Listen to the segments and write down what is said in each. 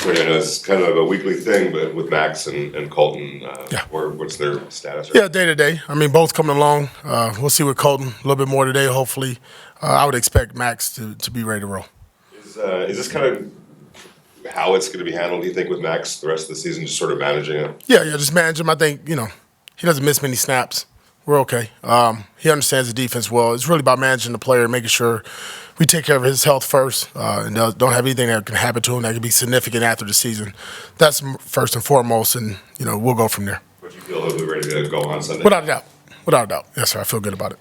I know it's kind of a weekly thing, but with Max and Colton, Yeah. or what's their status? Yeah, day to day. I mean, both coming along. We'll see with Colton a little bit more today, hopefully. I would expect Max to be ready to roll. Is this kind of how it's going to be handled, do you think, with Max the rest of the season, just sort of managing it? Yeah, just manage him. I think, he doesn't miss many snaps. We're okay. He understands the defense well. It's really about managing the player, making sure we take care of his health first and don't have anything that can happen to him that can be significant after the season. That's first and foremost, and, we'll go from there. But you feel he'll be ready to go on Sunday? Without a doubt. Without a doubt. Yes, sir. I feel good about it.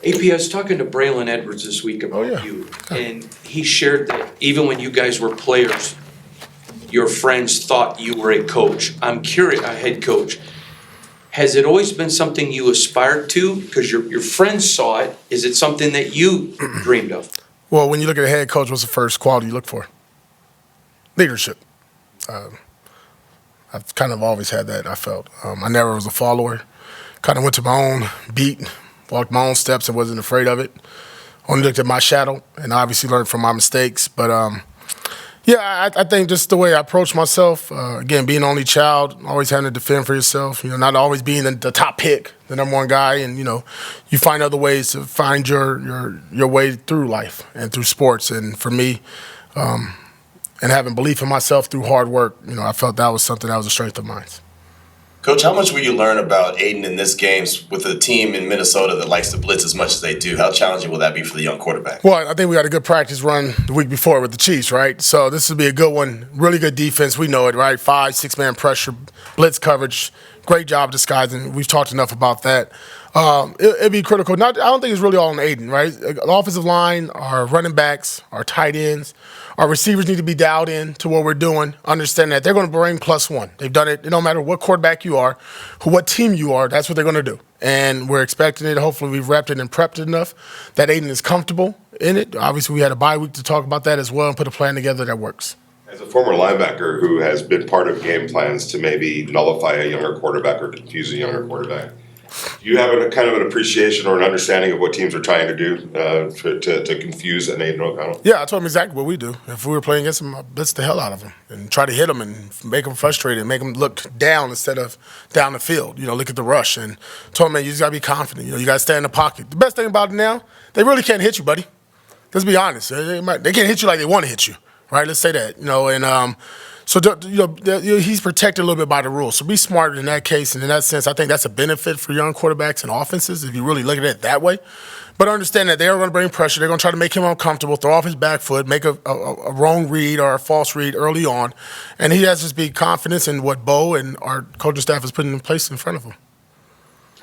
AP, I was talking to Braylon Edwards this week about you, and he shared that even when you guys were players, your friends thought you were a coach. I'm curious, a head coach. Has it always been something you aspired to? Because your friends saw it. Is it something that you dreamed of? Well, when you look at a head coach, what's the first quality you look for? Leadership. I've kind of always had that, I felt. I never was a follower. Kind of went to my own beat, walked my own steps and wasn't afraid of it. Only looked at my shadow and obviously learned from my mistakes. But, I think just the way I approach myself, again, being only child, always having to defend for yourself, not always being the top pick, the number one guy, and, you find other ways to find your way through life and through sports. And for me, and having belief in myself through hard work, I felt that was something that was a strength of mine. Coach, how much will you learn about Aiden in this game with a team in Minnesota that likes to blitz as much as they do? How challenging will that be for the young quarterback? Well, I think we had a good practice run the week before with the Chiefs, right? So this will be a good one. Really good defense. We know it, right? 5, 6-man pressure, blitz coverage. Great job disguising. We've talked enough about that. It'd be critical. I don't think it's really all on Aiden, right? The offensive line, our running backs, our tight ends, our receivers need to be dialed in to what we're doing, understand that they're going to bring +1. They've done it. It don't matter what quarterback you are, what team you are, that's what they're going to do. And we're expecting it. Hopefully we've repped it and prepped it enough that Aiden is comfortable in it. Obviously we had a bye week to talk about that as well and put a plan together that works. As a former linebacker who has been part of game plans to maybe nullify a younger quarterback or confuse a younger quarterback, do you have a kind of an appreciation or an understanding of what teams are trying to do to confuse an Aiden O'Connell? Yeah, I told him exactly what we do. If we were playing against him, I'd blitz the hell out of him and try to hit him and make him frustrated, make him look down instead of down the field. Look at the rush. And told him, man, you just got to be confident. You got to stay in the pocket. The best thing about it now, they really can't hit you, buddy. Let's be honest. They can't hit you like they want to hit you, right? Let's say that. So he's protected a little bit by the rules. So be smart in that case, and in that sense, I think that's a benefit for young quarterbacks and offenses if you really look at it that way. But understand that they are going to bring pressure. They're going to try to make him uncomfortable, throw off his back foot, make a wrong read or a false read early on, and he has to just be confident in what Bo and our coaching staff is putting in place in front of him.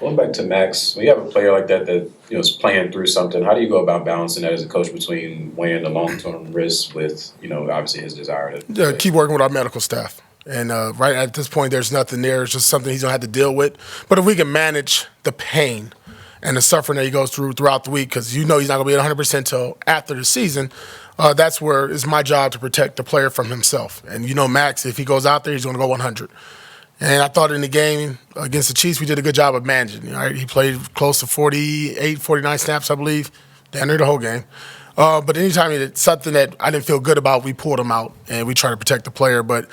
Going back to Max, when you have a player like that is playing through something, how do you go about balancing that as a coach between weighing the long-term risks with, obviously his desire to play? Keep working with our medical staff. And right at this point, there's nothing there. It's just something he's going to have to deal with. But if we can manage the pain and the suffering that he goes through throughout the week, because he's not going to be at 100% until after the season, that's where it's my job to protect the player from himself. And Max, if he goes out there, he's going to go 100. And I thought in the game against the Chiefs, we did a good job of managing. Right? He played close to 48, 49 snaps, I believe, down there the whole game. But anytime he did something that I didn't feel good about, we pulled him out and we tried to protect the player. But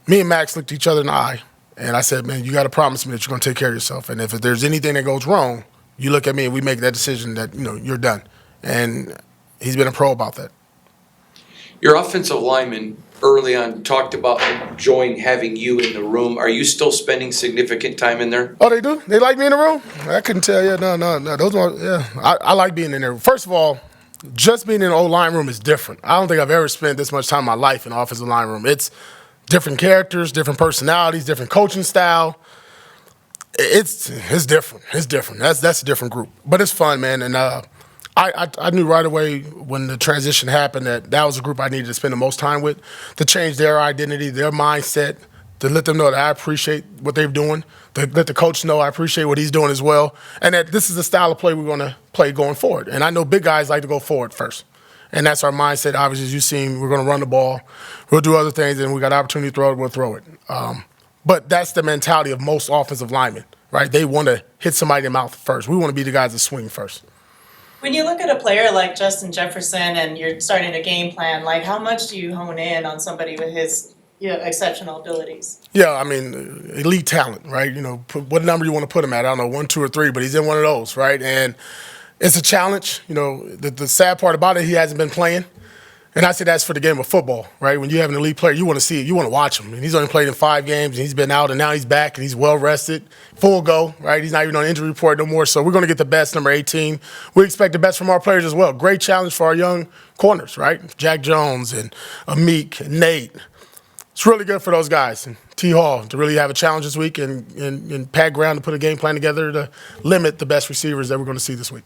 me and Max looked each other in the eye, and I said, man, you got to promise me that you're going to take care of yourself. And if there's anything that goes wrong, you look at me and we make that decision that, you're done. And he's been a pro about that. Your offensive lineman early on talked about enjoying having you in the room. Are you still spending significant time in there? Oh, they do? They like me in the room? I couldn't tell you. No. Those are, I like being in there. First of all, just being in the O-line room is different. I don't think I've ever spent this much time in my life in the offensive line room. It's different characters, different personalities, different coaching style. It's different. It's different. That's a different group. But it's fun, man. And I knew right away when the transition happened that was a group I needed to spend the most time with, to change their identity, their mindset, to let them know that I appreciate what they're doing, to let the coach know I appreciate what he's doing as well, and that this is the style of play we're going to play going forward. And I know big guys like to go forward first. And that's our mindset. Obviously, as you've seen, we're going to run the ball. We'll do other things, and we got an opportunity to throw it, we'll throw it. But that's the mentality of most offensive linemen, right? They want to hit somebody in the mouth first. We want to be the guys that swing first. When you look at a player like Justin Jefferson and you're starting a game plan, like how much do you hone in on somebody with his exceptional abilities? Yeah, I mean, elite talent, right? You know, what number you want to put him at? I don't know, 1, 2, or 3, but he's in one of those, right? And it's a challenge. You know, the sad part about it, he hasn't been playing. And I say that's for the game of football, right? When you have an elite player, you want to see it. You want to watch him. And he's only played in 5 games, and he's been out, and now he's back, and he's well-rested, full go, right? He's not even on the injury report no more. So we're going to get the best, number 18. We expect the best from our players as well. Great challenge for our young corners, right? Jack Jones and Amik and Nate. It's really good for those guys. And T. Hall to really have a challenge this week and Pat Brown to put a game plan together to limit the best receivers that we're going to see this week.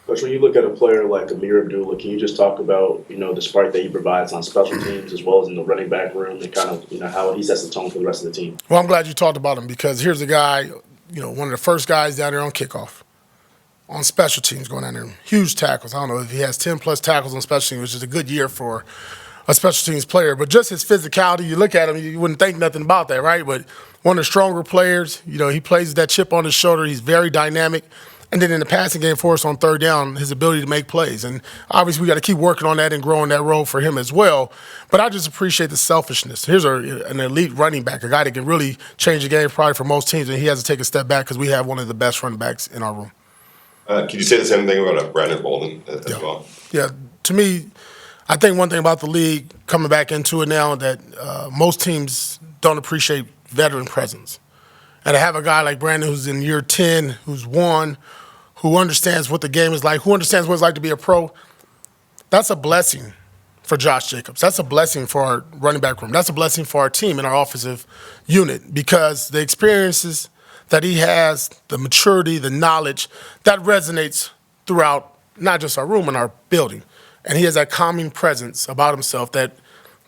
Coach, when you look at a player like Amir Abdullah, can you just talk about, the spark that he provides on special teams as well as in the running back room and kind of, how he sets the tone for the rest of the team? Well, I'm glad you talked about him because here's a guy, one of the first guys down there on kickoff, on special teams going down there. Huge tackles. I don't know if he has 10-plus tackles on special teams, which is a good year for a special teams player. But just his physicality, you look at him, you wouldn't think nothing about that, right? But one of the stronger players, he plays with that chip on his shoulder. He's very dynamic. And then in the passing game for us on third down, his ability to make plays. And obviously we got to keep working on that and growing that role for him as well. But I just appreciate the selfishness. Here's an elite running back, a guy that can really change the game probably for most teams, and he has to take a step back because we have one of the best running backs in our room. Can you say the same thing about Brandon Bolden as well? Yeah, to me, I think one thing about the league coming back into it now that most teams don't appreciate veteran presence. And to have a guy like Brandon who's in year 10, who's won, who understands what the game is like, who understands what it's like to be a pro, that's a blessing for Josh Jacobs. That's a blessing for our running back room. That's a blessing for our team and our offensive unit because the experiences that he has, the maturity, the knowledge, that resonates throughout not just our room and our building. And he has that calming presence about himself that,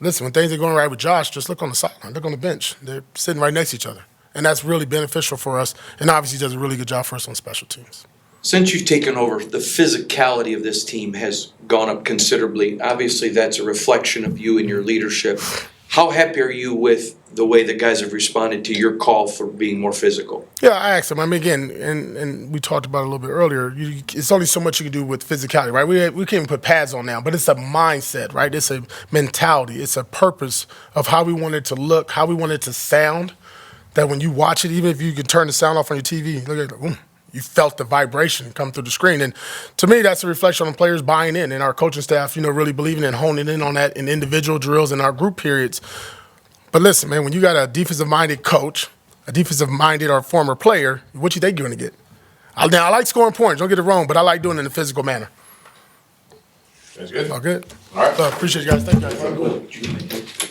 listen, when things are going right with Josh, just look on the sideline, look on the bench. They're sitting right next to each other. And that's really beneficial for us. And obviously he does a really good job for us on special teams. Since you've taken over, the physicality of this team has gone up considerably. Obviously, that's a reflection of you and your leadership. How happy are you with the way the guys have responded to your call for being more physical? Yeah, I asked them. I mean, again, and we talked about it a little bit earlier, it's only so much you can do with physicality, right? We can't even put pads on now, but it's a mindset, right? It's a mentality. It's a purpose of how we want it to look, how we want it to sound, that when you watch it, even if you can turn the sound off on your TV, look at it, you felt the vibration come through the screen. And to me, that's a reflection on players buying in and our coaching staff, really believing and honing in on that in individual drills and our group periods. But listen, man, when you got a defensive-minded coach, a defensive-minded or former player, what you think you're going to get? Now, I like scoring points, don't get it wrong, but I like doing it in a physical manner. That's good. All good? All right. Appreciate you guys. Thank you guys.